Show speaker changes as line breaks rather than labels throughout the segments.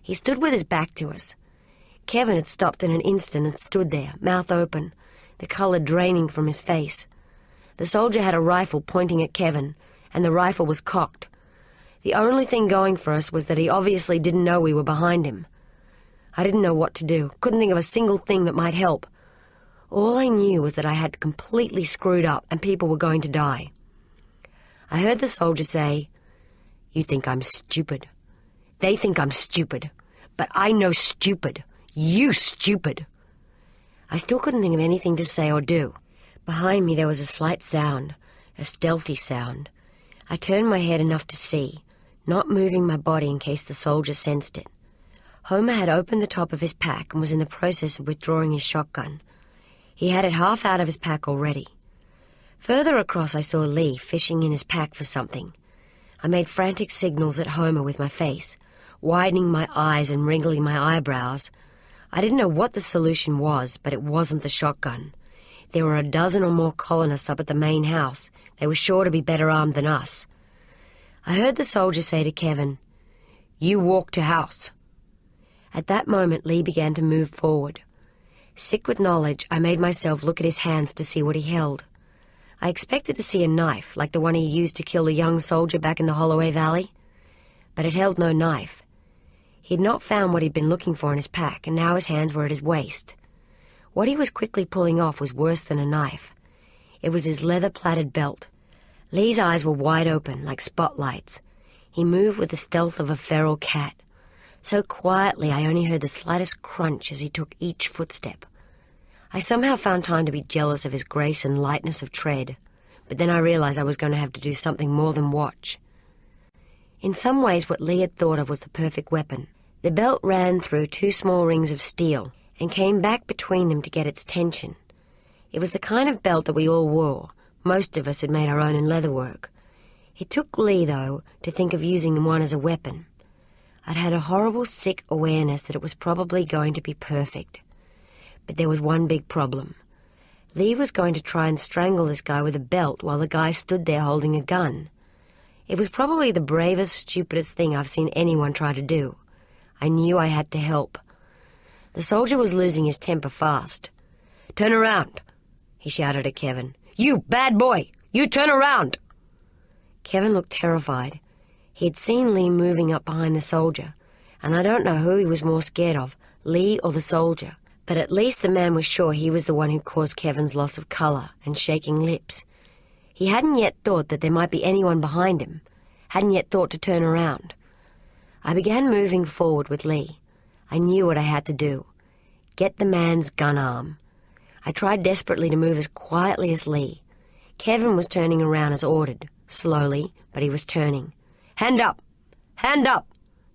He stood with his back to us. Kevin had stopped in an instant and stood there, mouth open, the colour draining from his face. The soldier had a rifle pointing at Kevin, and the rifle was cocked. The only thing going for us was that he obviously didn't know we were behind him. I didn't know what to do, couldn't think of a single thing that might help. All I knew was that I had completely screwed up and people were going to die. I heard the soldier say, "You think I'm stupid. They think I'm stupid. But I know stupid. You stupid." I still couldn't think of anything to say or do. Behind me there was a slight sound, a stealthy sound. I turned my head enough to see, not moving my body in case the soldier sensed it. Homer had opened the top of his pack and was in the process of withdrawing his shotgun. He had it half out of his pack already. Further across I saw Lee fishing in his pack for something. I made frantic signals at Homer with my face, widening my eyes and wrinkling my eyebrows. I didn't know what the solution was, but it wasn't the shotgun. There were a dozen or more colonists up at the main house. They were sure to be better armed than us. I heard the soldier say to Kevin, "You walk to house." At that moment, Lee began to move forward. Sick with knowledge, I made myself look at his hands to see what he held. I expected to see a knife, like the one he used to kill the young soldier back in the Holloway Valley. But it held no knife. He had not found what he'd been looking for in his pack, and now his hands were at his waist. What he was quickly pulling off was worse than a knife. It was his leather-plaited belt. Lee's eyes were wide open, like spotlights. He moved with the stealth of a feral cat. So quietly I only heard the slightest crunch as he took each footstep. I somehow found time to be jealous of his grace and lightness of tread, but then I realized I was going to have to do something more than watch. In some ways what Lee had thought of was the perfect weapon. The belt ran through two small rings of steel and came back between them to get its tension. It was the kind of belt that we all wore. Most of us had made our own in leatherwork. It took Lee, though, to think of using one as a weapon. I'd had a horrible, sick awareness that it was probably going to be perfect. But there was one big problem. Lee was going to try and strangle this guy with a belt while the guy stood there holding a gun. It was probably the bravest, stupidest thing I've seen anyone try to do. I knew I had to help. The soldier was losing his temper fast. "Turn around," he shouted at Kevin. "You bad boy! You turn around!" Kevin looked terrified. He had seen Lee moving up behind the soldier, and I don't know who he was more scared of, Lee or the soldier. But at least the man was sure he was the one who caused Kevin's loss of colour and shaking lips. He hadn't yet thought that there might be anyone behind him, hadn't yet thought to turn around. I began moving forward with Lee. I knew what I had to do. Get the man's gun arm. I tried desperately to move as quietly as Lee. Kevin was turning around as ordered, slowly, but he was turning. "Hand up! Hand up!"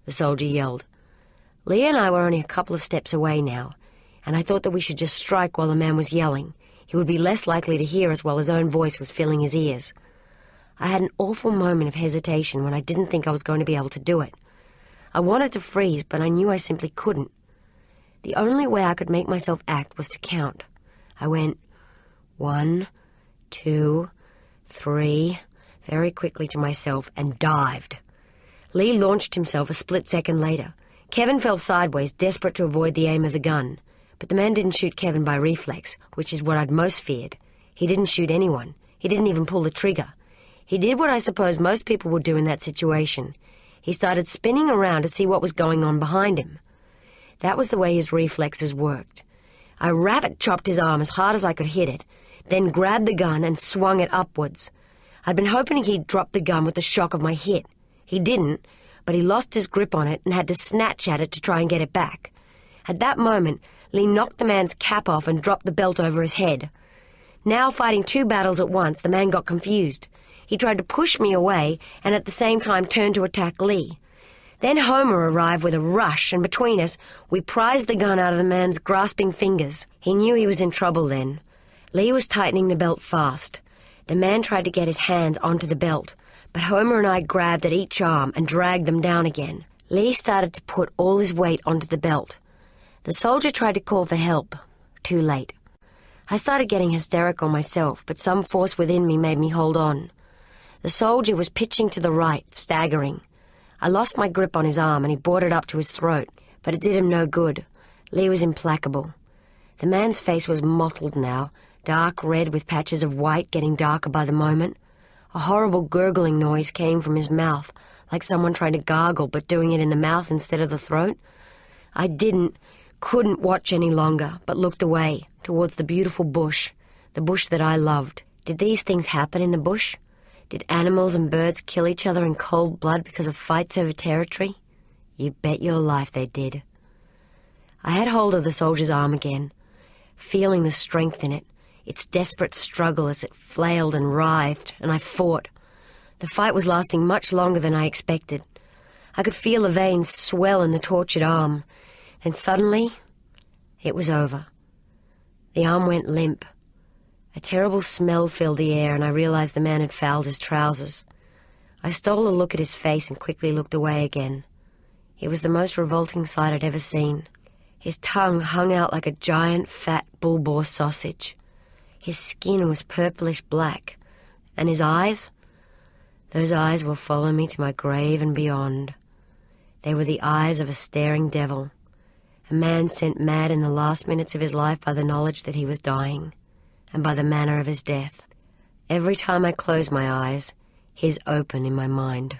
the soldier yelled. Lee and I were only a couple of steps away now, and I thought that we should just strike while the man was yelling. He would be less likely to hear us while his own voice was filling his ears. I had an awful moment of hesitation when I didn't think I was going to be able to do it. I wanted to freeze, but I knew I simply couldn't. The only way I could make myself act was to count. I went 1, 2, 3, very quickly to myself, and dived. Lee launched himself a split second later. Kevin fell sideways, desperate to avoid the aim of the gun. But the man didn't shoot Kevin by reflex, which is what I'd most feared. He didn't shoot anyone. He didn't even pull the trigger. He did what I suppose most people would do in that situation. He started spinning around to see what was going on behind him. That was the way his reflexes worked. I rabbit-chopped his arm as hard as I could hit it, then grabbed the gun and swung it upwards. I'd been hoping he'd drop the gun with the shock of my hit. He didn't, but he lost his grip on it and had to snatch at it to try and get it back. At that moment, Lee knocked the man's cap off and dropped the belt over his head. Now fighting two battles at once, the man got confused. He tried to push me away and at the same time turned to attack Lee. Then Homer arrived with a rush, and between us, we prized the gun out of the man's grasping fingers. He knew he was in trouble then. Lee was tightening the belt fast. The man tried to get his hands onto the belt, but Homer and I grabbed at each arm and dragged them down again. Lee started to put all his weight onto the belt. The soldier tried to call for help. Too late. I started getting hysterical myself, but some force within me made me hold on. The soldier was pitching to the right, staggering. I lost my grip on his arm and he brought it up to his throat. But it did him no good. Lee was implacable. The man's face was mottled now, dark red with patches of white getting darker by the moment. A horrible gurgling noise came from his mouth, like someone trying to gargle but doing it in the mouth instead of the throat. I couldn't watch any longer, but looked away, towards the beautiful bush, the bush that I loved. Did these things happen in the bush? Did animals and birds kill each other in cold blood because of fights over territory? You bet your life they did. I had hold of the soldier's arm again, feeling the strength in it, its desperate struggle as it flailed and writhed, and I fought. The fight was lasting much longer than I expected. I could feel the veins swell in the tortured arm. Then suddenly, it was over. The arm went limp. A terrible smell filled the air, and I realized the man had fouled his trousers. I stole a look at his face and quickly looked away again. It was the most revolting sight I'd ever seen. His tongue hung out like a giant, fat bull boar sausage. His skin was purplish black, and his eyes? Those eyes will follow me to my grave and beyond. They were the eyes of a staring devil, a man sent mad in the last minutes of his life by the knowledge that he was dying, and by the manner of his death. Every time I close my eyes, his open in my mind.